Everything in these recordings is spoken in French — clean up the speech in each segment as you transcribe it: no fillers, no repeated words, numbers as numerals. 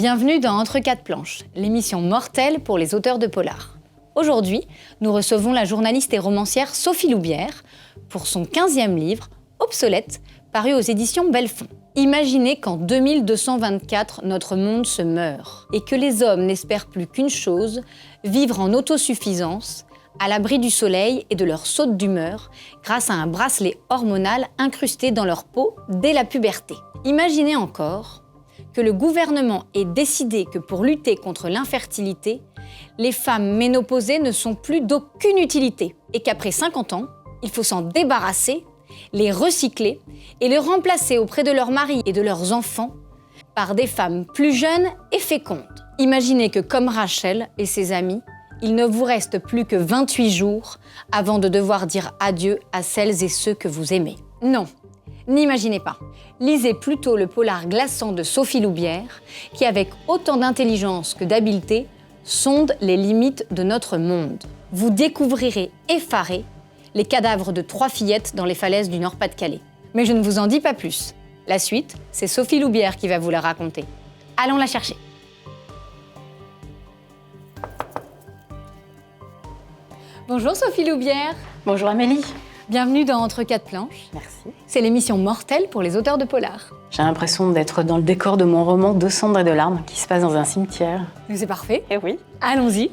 Bienvenue dans Entre quatre planches, l'émission mortelle pour les auteurs de polar. Aujourd'hui, nous recevons la journaliste et romancière Sophie Loubière pour son 15e livre, Obsolète, paru aux éditions Belfond. Imaginez qu'en 2224, notre monde se meurt et que les hommes n'espèrent plus qu'une chose, vivre en autosuffisance, à l'abri du soleil et de leur saute d'humeur, grâce à un bracelet hormonal incrusté dans leur peau dès la puberté. Imaginez encore que le gouvernement ait décidé que pour lutter contre l'infertilité, les femmes ménopausées ne sont plus d'aucune utilité et qu'après 50 ans, il faut s'en débarrasser, les recycler et les remplacer auprès de leurs maris et de leurs enfants par des femmes plus jeunes et fécondes. Imaginez que comme Rachel et ses amis, il ne vous reste plus que 28 jours avant de devoir dire adieu à celles et ceux que vous aimez. Non, n'imaginez pas. Lisez plutôt le polar glaçant de Sophie Loubière, qui avec autant d'intelligence que d'habileté, sonde les limites de notre monde. Vous découvrirez effarés les cadavres de 3 fillettes dans les falaises du Nord-Pas-de-Calais. Mais je ne vous en dis pas plus. La suite, c'est Sophie Loubière qui va vous la raconter. Allons la chercher. Bonjour Sophie Loubière. Bonjour Amélie. Bienvenue dans Entre quatre planches. Merci. C'est l'émission mortelle pour les auteurs de polar. J'ai l'impression d'être dans le décor de mon roman De cendres et de larmes qui se passe dans un cimetière. Mais c'est parfait. Eh oui. Allons-y.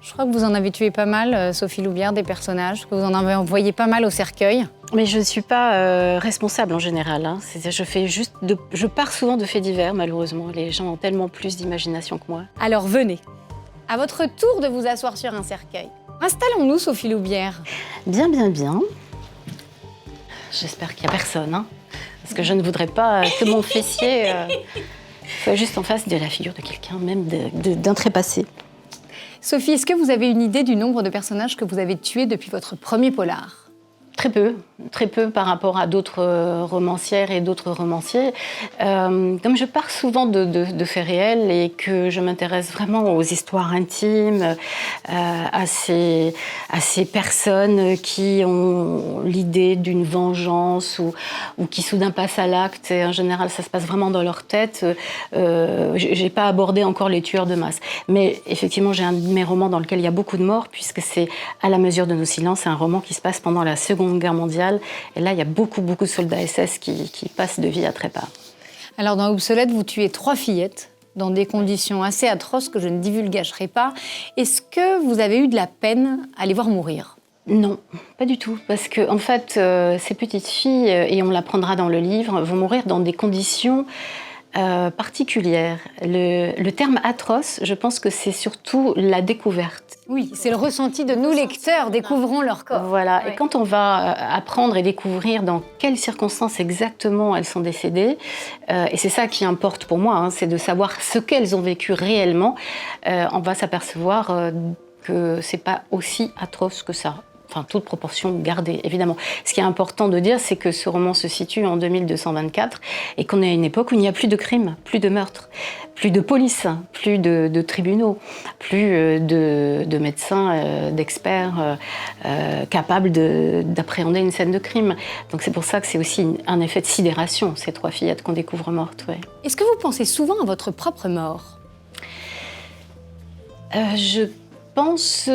Je crois que vous en avez tué pas mal, Sophie Loubière, des personnages, que vous en avez envoyé pas mal au cercueil. Mais je ne suis pas responsable en général. Je pars souvent de faits divers, malheureusement. Les gens ont tellement plus d'imagination que moi. Alors venez, à votre tour de vous asseoir sur un cercueil. Installons-nous, Sophie Loubière. Bien. J'espère qu'il n'y a personne, hein, parce que je ne voudrais pas que mon fessier soit juste en face de la figure de quelqu'un, même d'un trépassé. Sophie, est-ce que vous avez une idée du nombre de personnages que vous avez tués depuis votre premier polar ? Très peu par rapport à d'autres romancières et d'autres romanciers. Comme je pars souvent de faits réels et que je m'intéresse vraiment aux histoires intimes, à ces personnes qui ont l'idée d'une vengeance ou qui soudain passent à l'acte, et en général ça se passe vraiment dans leur tête, j'ai pas abordé encore les tueurs de masse. Mais effectivement, j'ai un de mes romans dans lequel il y a beaucoup de morts, puisque c'est À la mesure de nos silences, c'est un roman qui se passe pendant la Seconde Guerre mondiale. Et là, il y a beaucoup de soldats SS qui passent de vie à trépas. Alors, dans Obsolète, vous tuez 3 fillettes dans des conditions assez atroces que je ne divulgagerai pas. Est-ce que vous avez eu de la peine à les voir mourir ? Non, pas du tout. Parce que, en fait, ces petites filles, et on l'apprendra dans le livre, vont mourir dans des conditions particulière. Le terme atroce, je pense que c'est surtout la découverte. Oui, c'est le ressenti de nous lecteurs, découvrons leur corps. Voilà, Ouais. et quand on va apprendre et découvrir dans quelles circonstances exactement elles sont décédées, et c'est ça qui importe pour moi, hein, c'est de savoir ce qu'elles ont vécu réellement, on va s'apercevoir que c'est pas aussi atroce que ça. Enfin, toute proportion gardée, évidemment. Ce qui est important de dire, c'est que ce roman se situe en 2224 et qu'on est à une époque où il n'y a plus de crimes, plus de meurtres, plus de police, plus de tribunaux, plus de médecins, d'experts capables d'appréhender une scène de crime. Donc c'est pour ça que c'est aussi un effet de sidération, ces 3 fillettes qu'on découvre mortes. Ouais. Est-ce que vous pensez souvent à votre propre mort ? Je pense...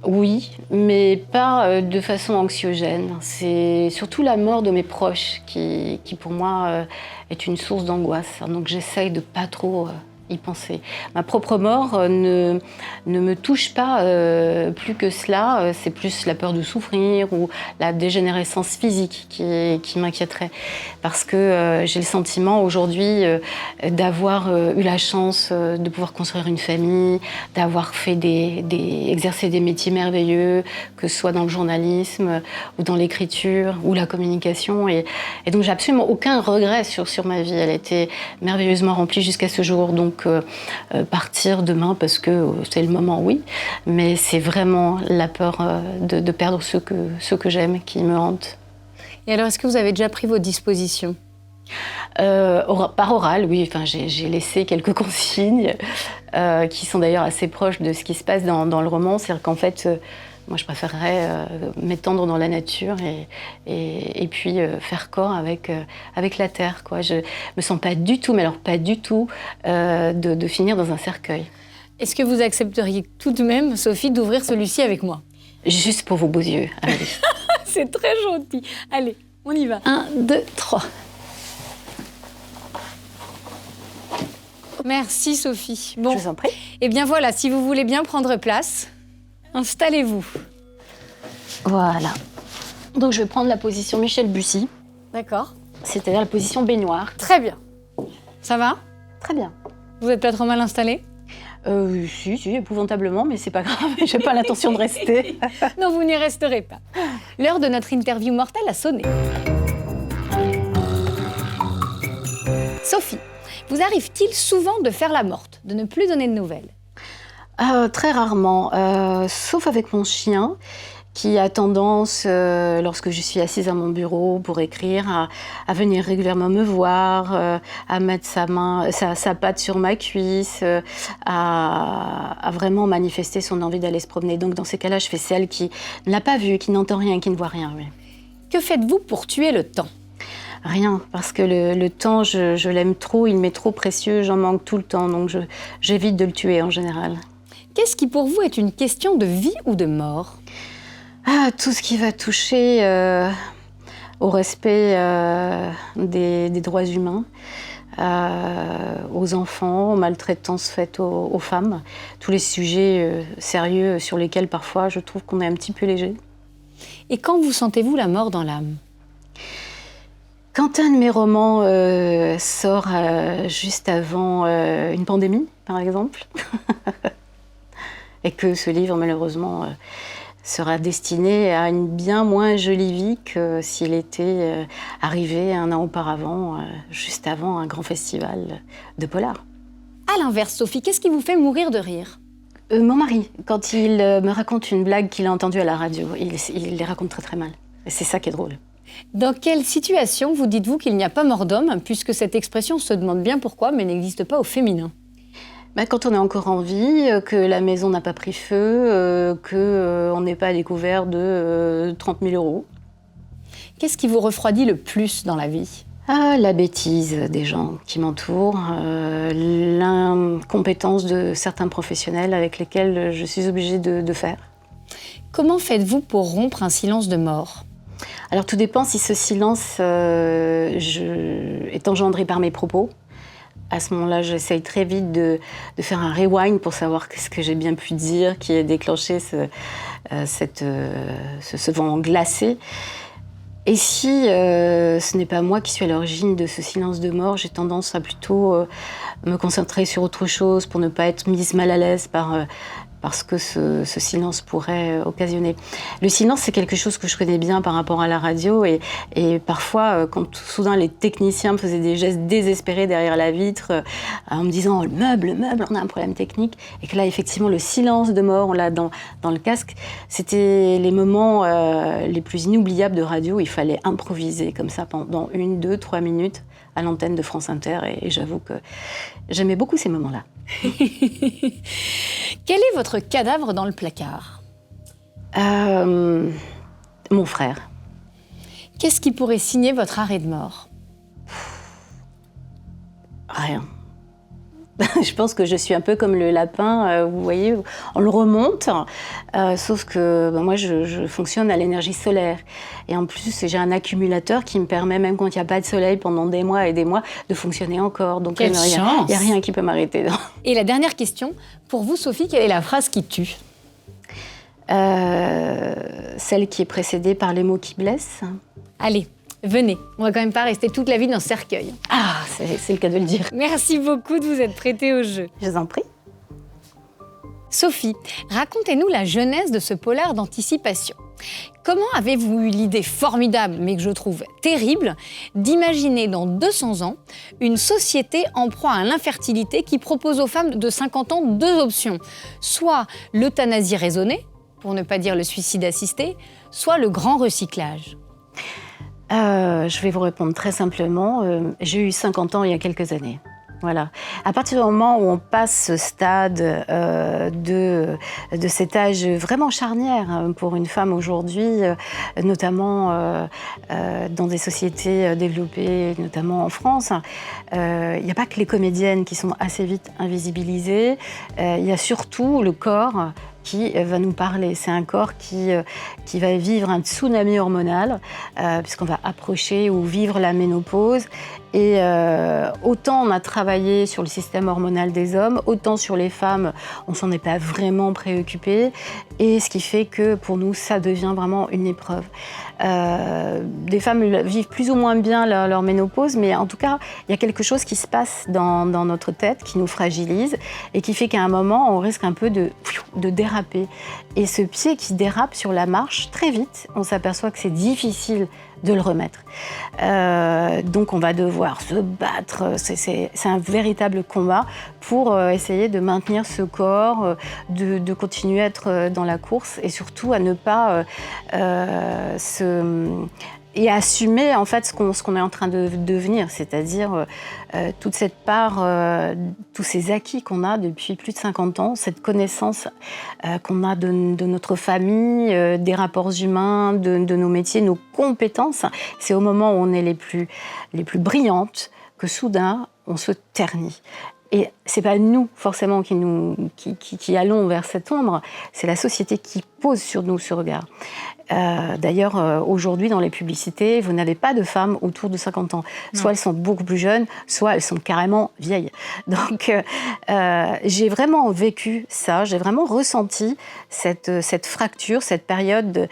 Oui, mais pas de façon anxiogène. C'est surtout la mort de mes proches qui pour moi, est une source d'angoisse. Donc j'essaye de pas trop y penser. Ma propre mort ne me touche pas plus que cela. C'est plus la peur de souffrir ou la dégénérescence physique qui m'inquiéterait. Parce que j'ai le sentiment aujourd'hui d'avoir eu la chance de pouvoir construire une famille, d'avoir fait exercer des métiers merveilleux, que ce soit dans le journalisme ou dans l'écriture ou la communication. Et donc j'ai absolument aucun regret sur ma vie. Elle a été merveilleusement remplie jusqu'à ce jour. Donc partir demain parce que c'est le moment, oui, mais c'est vraiment la peur de perdre ceux que j'aime qui me hante. Et alors, est-ce que vous avez déjà pris vos dispositions ? Par oral, oui. Enfin, j'ai laissé quelques consignes qui sont d'ailleurs assez proches de ce qui se passe dans le roman. C'est-à-dire qu'en fait, Moi, je préférerais m'étendre dans la nature et puis faire corps avec la terre, quoi. Je me sens pas du tout, mais alors pas du tout, de finir dans un cercueil. Est-ce que vous accepteriez tout de même, Sophie, d'ouvrir celui-ci avec moi? Juste pour vos beaux yeux, allez. C'est très gentil. Allez, on y va. 1, 2, 3. Merci, Sophie. Bon, Je vous en prie. eh bien voilà, si vous voulez bien prendre place, installez-vous. Voilà. Donc je vais prendre la position Michel Bussy, D'accord. c'est-à-dire la position baignoire. Très bien. Ça va? Très bien. Vous n'êtes pas trop mal installé? Si, épouvantablement, mais c'est pas grave, j'ai pas l'intention de rester. Non, vous n'y resterez pas. L'heure de notre interview mortelle a sonné. Sophie, vous arrive-t-il souvent de faire la morte, de ne plus donner de nouvelles? Très rarement, sauf avec mon chien, qui a tendance, lorsque je suis assise à mon bureau pour écrire, à venir régulièrement me voir, à mettre sa patte sur ma cuisse, à vraiment manifester son envie d'aller se promener. Donc dans ces cas-là, je fais celle qui ne l'a pas vu, qui n'entend rien, qui ne voit rien. Oui. Que faites-vous pour tuer le temps? Rien, parce que le temps, je l'aime trop, il m'est trop précieux, j'en manque tout le temps, donc j'évite de le tuer en général. Qu'est-ce qui pour vous est une question de vie ou de mort? Tout ce qui va toucher au respect des droits humains, aux enfants, aux maltraitances faites aux femmes, tous les sujets sérieux sur lesquels parfois je trouve qu'on est un petit peu léger. Et quand vous sentez-vous la mort dans l'âme? Quand un de mes romans sort juste avant une pandémie, par exemple, et que ce livre, malheureusement, sera destiné à une bien moins jolie vie que s'il était arrivé un an auparavant, juste avant un grand festival de polar. À l'inverse, Sophie, qu'est-ce qui vous fait mourir de rire? Mon mari, quand il me raconte une blague qu'il a entendue à la radio, il les raconte très très mal. Et c'est ça qui est drôle. Dans quelle situation vous dites-vous qu'il n'y a pas mort d'homme, puisque cette expression se demande bien pourquoi, mais n'existe pas au féminin? Quand on est encore en vie, que la maison n'a pas pris feu, qu'on n'est pas à découvert de 30 000 euros. Qu'est-ce qui vous refroidit le plus dans la vie? La bêtise des gens qui m'entourent, l'incompétence de certains professionnels avec lesquels je suis obligée de faire. Comment faites-vous pour rompre un silence de mort? Alors tout dépend si ce silence est engendré par mes propos. À ce moment-là, j'essaye très vite de faire un rewind pour savoir ce que j'ai bien pu dire, qui a déclenché ce vent glacé. Et si ce n'est pas moi qui suis à l'origine de ce silence de mort, j'ai tendance à plutôt me concentrer sur autre chose pour ne pas être mise mal à l'aise parce que ce silence pourrait occasionner. Le silence, c'est quelque chose que je connais bien par rapport à la radio et parfois, quand soudain les techniciens me faisaient des gestes désespérés derrière la vitre en me disant « le meuble, on a un problème technique » et que là, effectivement, le silence de mort, on l'a dans le casque, c'était les moments les plus inoubliables de radio. Il fallait improviser comme ça pendant 1, 2, 3 minutes à l'antenne de France Inter et j'avoue que j'aimais beaucoup ces moments-là. Quel est votre cadavre dans le placard? Mon frère. Qu'est-ce qui pourrait signer votre arrêt de mort? Rien. Je pense que je suis un peu comme le lapin, vous voyez, on le remonte, sauf que moi je fonctionne à l'énergie solaire. Et en plus, j'ai un accumulateur qui me permet, même quand il n'y a pas de soleil pendant des mois et des mois, de fonctionner encore. Donc quelle chance! Il n'y a rien qui peut m'arrêter. Et la dernière question, pour vous Sophie, quelle est la phrase qui tue? Celle qui est précédée par les mots qui blessent. Allez, venez, on va quand même pas rester toute la vie dans ce cercueil. Ah, c'est le cas de le dire. Merci beaucoup de vous être prêtée au jeu. Je vous en prie. Sophie, racontez-nous la genèse de ce polar d'anticipation. Comment avez-vous eu l'idée formidable, mais que je trouve terrible, d'imaginer dans 200 ans une société en proie à l'infertilité qui propose aux femmes de 50 ans 2 options, soit l'euthanasie raisonnée, pour ne pas dire le suicide assisté, soit le grand recyclage? Je vais vous répondre très simplement. J'ai eu 50 ans il y a quelques années. Voilà. À partir du moment où on passe ce stade de cet âge vraiment charnière pour une femme aujourd'hui, notamment dans des sociétés développées, notamment en France, il n'y a pas que les comédiennes qui sont assez vite invisibilisées, il y a surtout le corps qui va nous parler. C'est un corps qui va vivre un tsunami hormonal, puisqu'on va approcher ou vivre la ménopause. Et autant on a travaillé sur le système hormonal des hommes, autant sur les femmes, on ne s'en est pas vraiment préoccupé. Et ce qui fait que pour nous, ça devient vraiment une épreuve. Des femmes vivent plus ou moins bien leur ménopause, mais en tout cas, il y a quelque chose qui se passe dans notre tête, qui nous fragilise et qui fait qu'à un moment, on risque un peu de déraper. Et ce pied qui dérape sur la marche, très vite, on s'aperçoit que c'est difficile de le remettre. Donc on va devoir se battre, c'est un véritable combat pour essayer de maintenir ce corps, de continuer à être dans la course et surtout à ne pas et à assumer en fait ce qu'on est en train de devenir, c'est-à-dire toute cette part, tous ces acquis qu'on a depuis plus de 50 ans, cette connaissance qu'on a de notre famille, des rapports humains, de nos métiers, nos compétences. C'est au moment où on est les plus brillantes que soudain on se ternit. Et c'est pas nous forcément qui allons vers cette ombre, c'est la société qui pose sur nous ce regard. D'ailleurs, aujourd'hui, dans les publicités, vous n'avez pas de femmes autour de 50 ans. Soit elles sont beaucoup plus jeunes, soit elles sont carrément vieilles. Donc, j'ai vraiment vécu ça, j'ai vraiment ressenti cette fracture, cette période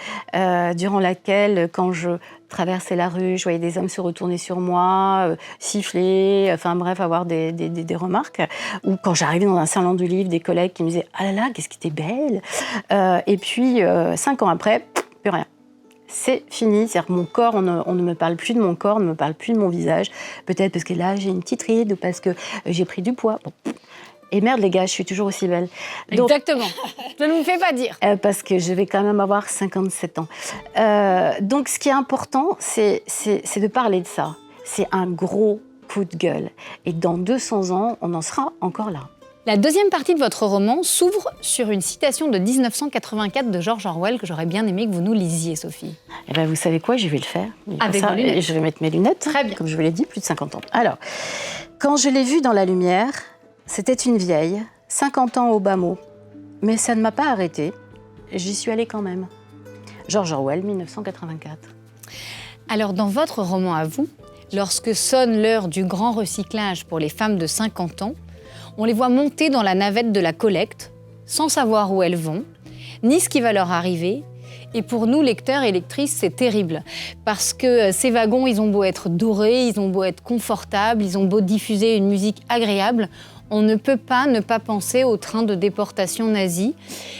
durant laquelle, quand je traversais la rue, je voyais des hommes se retourner sur moi, siffler, enfin bref, avoir des remarques. Ou quand j'arrivais dans un salon du livre, des collègues qui me disaient « Ah là là, qu'est-ce que t'es belle !» Et puis, 5 ans après, plus rien. C'est fini, c'est-à-dire que mon corps, on ne me parle plus de mon corps, on ne me parle plus de mon visage. Peut-être parce que là, j'ai une petite ride ou parce que j'ai pris du poids. Bon. Et merde, les gars, je suis toujours aussi belle. Donc, exactement. Je ne vous fais pas dire. Parce que je vais quand même avoir 57 ans. Donc, ce qui est important, c'est de parler de ça. C'est un gros coup de gueule. Et dans 200 ans, on en sera encore là. La deuxième partie de votre roman s'ouvre sur une citation de 1984 de George Orwell que j'aurais bien aimé que vous nous lisiez, Sophie. Eh ben, vous savez quoi, je vais le faire. Avec vos lunettes. Je vais mettre mes lunettes. Très bien. Comme je vous l'ai dit, plus de 50 ans. Alors, quand je l'ai vue dans la lumière, c'était une vieille, 50 ans au bas mot. Mais ça ne m'a pas arrêtée. J'y suis allée quand même. George Orwell, 1984. Alors, dans votre roman à vous, lorsque sonne l'heure du grand recyclage pour les femmes de 50 ans, on les voit monter dans la navette de la collecte, sans savoir où elles vont, ni ce qui va leur arriver. Et pour nous, lecteurs et lectrices, c'est terrible. Parce que ces wagons, ils ont beau être dorés, ils ont beau être confortables, ils ont beau diffuser une musique agréable, on ne peut pas ne pas penser au train de déportation nazi.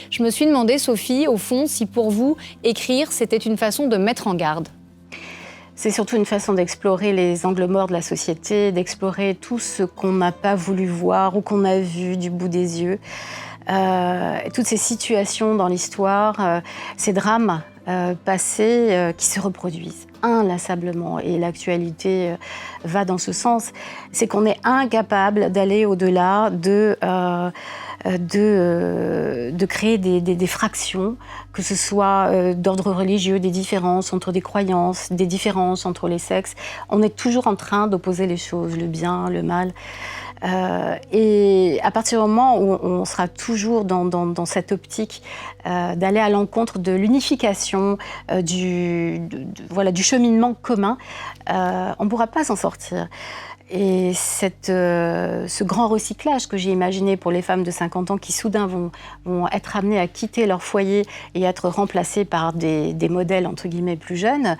Je me suis demandé, Sophie, au fond, si pour vous, écrire, c'était une façon de mettre en garde. C'est surtout une façon d'explorer les angles morts de la société, d'explorer tout ce qu'on n'a pas voulu voir ou qu'on a vu du bout des yeux. Toutes ces situations dans l'histoire, ces drames passés qui se reproduisent inlassablement. Et l'actualité va dans ce sens. C'est qu'on est incapable d'aller au-delà de créer des fractions, que ce soit d'ordre religieux, des différences entre des croyances, des différences entre les sexes. On est toujours en train d'opposer les choses, le bien, le mal. Et à partir du moment où on sera toujours dans cette optique d'aller à l'encontre de l'unification, du cheminement commun, on ne pourra pas s'en sortir. Et ce grand recyclage que j'ai imaginé pour les femmes de 50 ans qui soudain vont être amenées à quitter leur foyer et être remplacées par des modèles entre guillemets plus jeunes,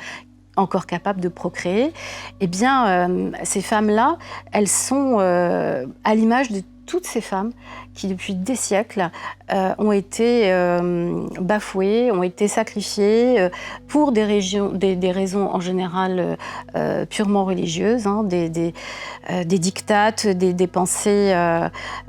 encore capables de procréer, eh bien, ces femmes-là, elles sont à l'image de toutes ces femmes qui, depuis des siècles, ont été bafouées, ont été sacrifiées pour des raisons en général purement religieuses, hein, des dictates, des pensées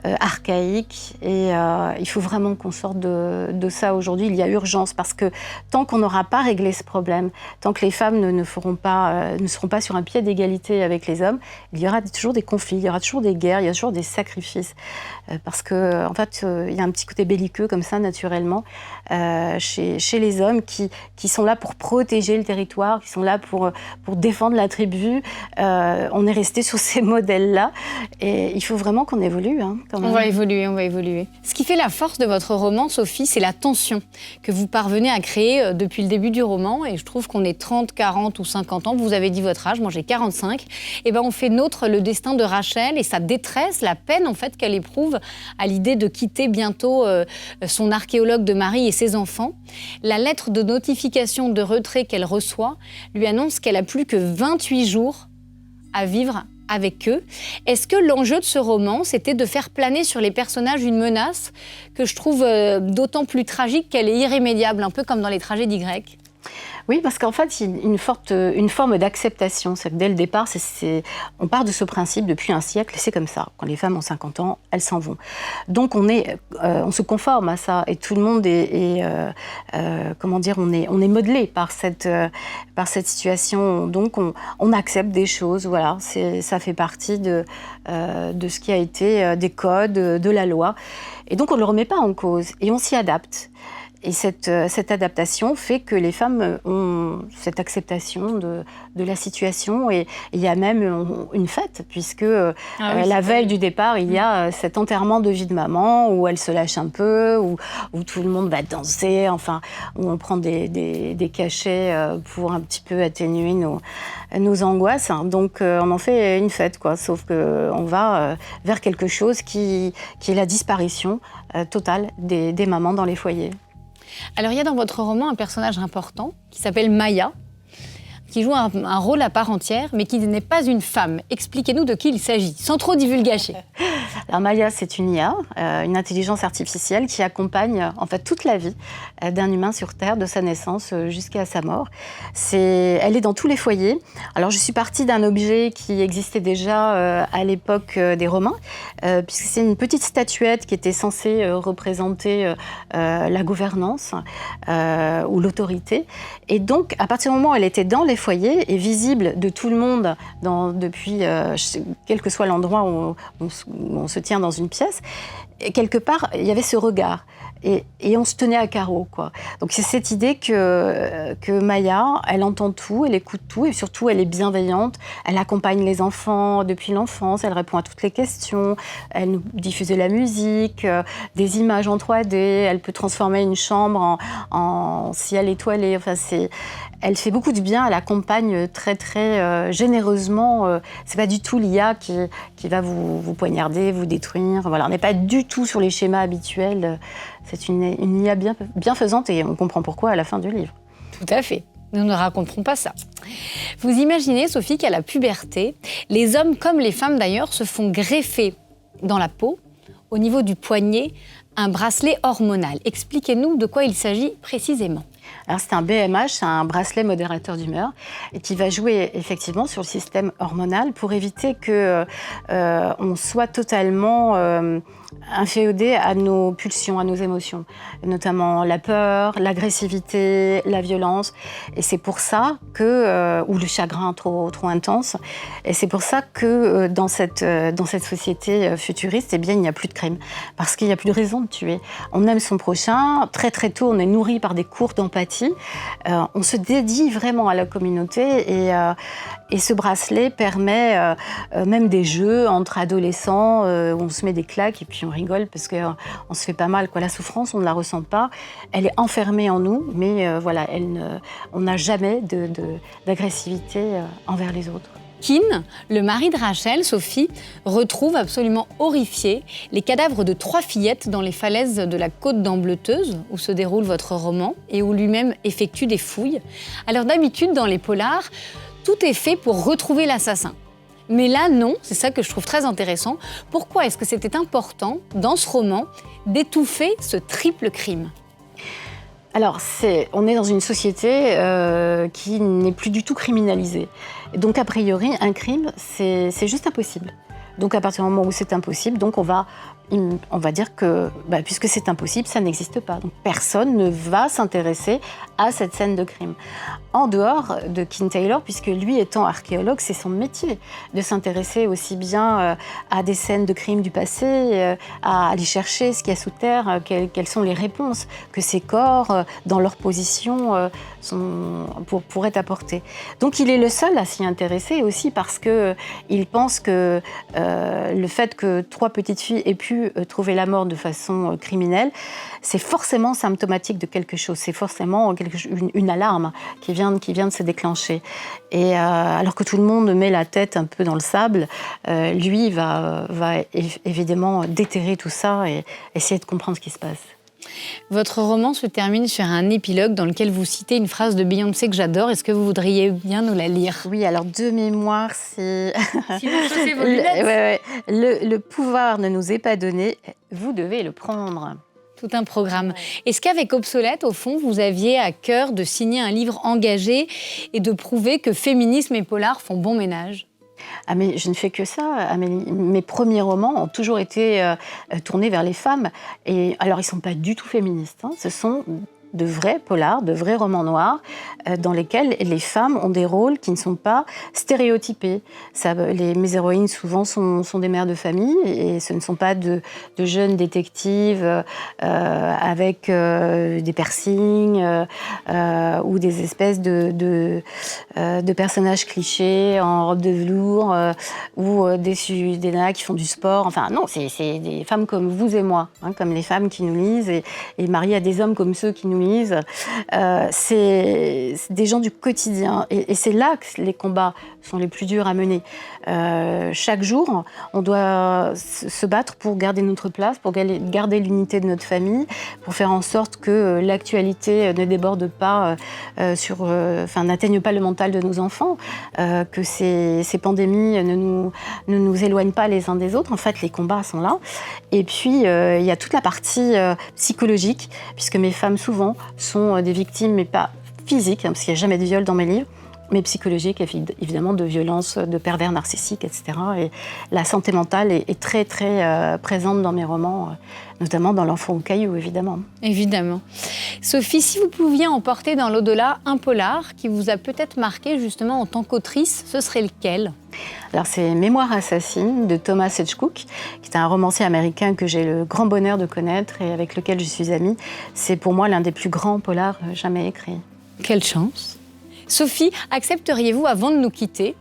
archaïques. Et il faut vraiment qu'on sorte de ça aujourd'hui. Il y a urgence parce que tant qu'on n'aura pas réglé ce problème, tant que les femmes ne seront pas sur un pied d'égalité avec les hommes, il y aura toujours des conflits, il y aura toujours des guerres, il y a toujours des sacrifices. Parce que, en fait, il y a un petit côté belliqueux comme ça, naturellement, chez les hommes qui sont là pour protéger le territoire, qui sont là pour défendre la tribu. On est resté sur ces modèles-là et il faut vraiment qu'on évolue. Hein, quand même. On va évoluer. Ce qui fait la force de votre roman, Sophie, c'est la tension que vous parvenez à créer depuis le début du roman. Et je trouve qu'on est 30, 40 ou 50 ans. Vous avez dit votre âge, moi j'ai 45. Et ben on fait nôtre le destin de Rachel et sa détresse, la peine en fait qu'elle éprouve à l'idée de quitter bientôt son archéologue de mari et ses enfants. La lettre de notification de retrait qu'elle reçoit lui annonce qu'elle a plus que 28 jours à vivre avec eux. Est-ce que l'enjeu de ce roman, c'était de faire planer sur les personnages une menace que je trouve d'autant plus tragique qu'elle est irrémédiable, un peu comme dans les tragédies grecques ? Oui, parce qu'en fait, il y a une forme d'acceptation. C'est que dès le départ, on part de ce principe depuis un siècle, et c'est comme ça. Quand les femmes ont 50 ans, elles s'en vont. Donc, on se conforme à ça, et tout le monde on est modelé par cette situation. Donc, on accepte des choses. Voilà, ça fait partie de ce qui a été des codes, de la loi. Et donc, on ne le remet pas en cause, et on s'y adapte. Et cette adaptation fait que les femmes ont cette acceptation de la situation. Et il y a même une fête, puisque la veille du départ, il y a cet enterrement de vie de maman, où elle se lâche un peu, où tout le monde va danser, enfin, où on prend des cachets pour un petit peu atténuer nos angoisses. Donc on en fait une fête, quoi. Sauf qu'on va vers quelque chose qui est la disparition totale des mamans dans les foyers. Alors, il y a dans votre roman un personnage important qui s'appelle Maya, qui joue un rôle à part entière, mais qui n'est pas une femme. Expliquez-nous de qui il s'agit, sans trop divulgacher. Alors Maya, c'est une IA, une intelligence artificielle qui accompagne en fait toute la vie d'un humain sur Terre, de sa naissance jusqu'à sa mort. Elle est dans tous les foyers. Alors je suis partie d'un objet qui existait déjà à l'époque des Romains, puisque c'est une petite statuette qui était censée représenter la gouvernance ou l'autorité. Et donc, à partir du moment où elle était dans les foyers et visible de tout le monde depuis quel que soit l'endroit où on se tient dans une pièce, et quelque part, il y avait ce regard. Et on se tenait à carreau, quoi. Donc c'est cette idée que Maya, elle entend tout, elle écoute tout, et surtout elle est bienveillante. Elle accompagne les enfants depuis l'enfance, elle répond à toutes les questions, elle nous diffuse de la musique, des images en 3D, elle peut transformer une chambre en ciel étoilé. Enfin, elle fait beaucoup de bien, elle accompagne très très généreusement. C'est pas du tout l'IA qui va vous poignarder, vous détruire. Voilà, on n'est pas du tout sur les schémas habituels. C'est une IA bienfaisante et on comprend pourquoi à la fin du livre. Tout à fait. Nous ne raconterons pas ça. Vous imaginez, Sophie, qu'à la puberté, les hommes comme les femmes d'ailleurs se font greffer dans la peau, au niveau du poignet, un bracelet hormonal. Expliquez-nous de quoi il s'agit précisément. Alors c'est un BMH, c'est un bracelet modérateur d'humeur, et qui va jouer effectivement sur le système hormonal pour éviter qu'on soit totalement inféodé à nos pulsions, à nos émotions, notamment la peur, l'agressivité, la violence. Et c'est pour ça ou le chagrin trop intense. Et c'est pour ça que dans cette société futuriste, eh bien, il n'y a plus de crime, parce qu'il n'y a plus de raison de tuer. On aime son prochain. Très très tôt, on est nourri par des cours d'empathie. On se dédie vraiment à la communauté et ce bracelet permet même des jeux entre adolescents où on se met des claques et puis on rigole parce qu'on se fait pas mal, quoi. La souffrance, on ne la ressent pas. Elle est enfermée en nous, mais voilà, on n'a jamais d'agressivité envers les autres. Keane, le mari de Rachel, Sophie, retrouve absolument horrifié les cadavres de 3 fillettes dans les falaises de la côte d'Ambleteuse, où se déroule votre roman, et où lui-même effectue des fouilles. Alors d'habitude, dans les polars, tout est fait pour retrouver l'assassin. Mais là, non, c'est ça que je trouve très intéressant. Pourquoi est-ce que c'était important, dans ce roman, d'étouffer ce triple crime ? Alors, on est dans une société qui n'est plus du tout criminalisée. Donc, a priori, un crime, c'est juste impossible. Donc, à partir du moment où c'est impossible, donc on va dire que, puisque c'est impossible, ça n'existe pas. Donc, personne ne va s'intéresser à cette scène de crime. En dehors de King Taylor, puisque lui, étant archéologue, c'est son métier de s'intéresser aussi bien à des scènes de crimes du passé, à aller chercher ce qu'il y a sous terre, quelles sont les réponses que ces corps, dans leur position, pourraient apporter. Donc, il est le seul à s'y intéresser aussi parce qu'il pense que le fait que 3 petites filles aient pu trouver la mort de façon criminelle, c'est forcément symptomatique de quelque chose, c'est forcément une alarme qui vient de se déclencher. Et alors que tout le monde met la tête un peu dans le sable, lui va évidemment déterrer tout ça et essayer de comprendre ce qui se passe. Votre roman se termine sur un épilogue dans lequel vous citez une phrase de Beyoncé que j'adore. Est-ce que vous voudriez bien nous la lire ? Oui, alors de mémoire, c'est... Si vous chaussez vos lunettes. Le pouvoir ne nous est pas donné, vous devez le prendre. Tout un programme. Est-ce qu'avec Obsolète, au fond, vous aviez à cœur de signer un livre engagé et de prouver que féminisme et polar font bon ménage ? Ah mais je ne fais que ça, Amélie. Mes premiers romans ont toujours été tournés vers les femmes. Et alors, ils ne sont pas du tout féministes. Hein. Ce sont de vrais polars, de vrais romans noirs, dans lesquels les femmes ont des rôles qui ne sont pas stéréotypés. Mes héroïnes, souvent, sont des mères de famille, et ce ne sont pas de jeunes détectives avec des piercings ou des espèces de personnages clichés en robe de velours ou des nanas qui font du sport. Enfin, non, c'est des femmes comme vous et moi, hein, comme les femmes qui nous lisent, et mariées à des hommes comme ceux qui nous lisent. C'est des gens du quotidien, et c'est là que les combats sont les plus durs à mener. Chaque jour, on doit se battre pour garder notre place, pour garder l'unité de notre famille, pour faire en sorte que l'actualité ne déborde pas n'atteigne pas le mental de nos enfants, que ces pandémies ne nous éloignent pas les uns des autres. En fait, les combats sont là. Et puis, il y a toute la partie psychologique, puisque mes femmes, souvent, sont des victimes, mais pas physiques, hein, parce qu'il n'y a jamais de viol dans mes livres, mais psychologiques, évidemment, de violences, de pervers narcissiques, etc. Et la santé mentale est très, très présente dans mes romans, notamment dans L'Enfant au caillou, évidemment. Évidemment. Sophie, si vous pouviez emporter dans l'au-delà un polar qui vous a peut-être marqué justement en tant qu'autrice, ce serait lequel ? Alors, c'est Mémoire assassine de Thomas Hedgecock, qui est un romancier américain que j'ai le grand bonheur de connaître et avec lequel je suis amie. C'est pour moi l'un des plus grands polars jamais écrits. Quelle chance ! Sophie, accepteriez-vous, avant de nous quitter,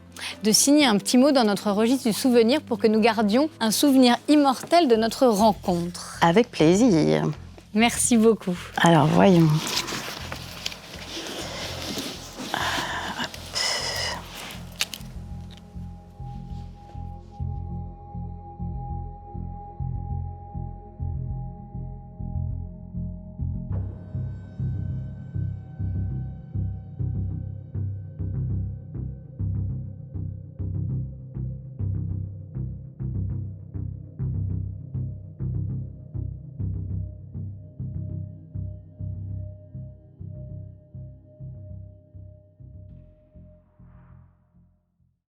de signer un petit mot dans notre registre du souvenir pour que nous gardions un souvenir immortel de notre rencontre ? Avec plaisir. Merci beaucoup. Alors, voyons.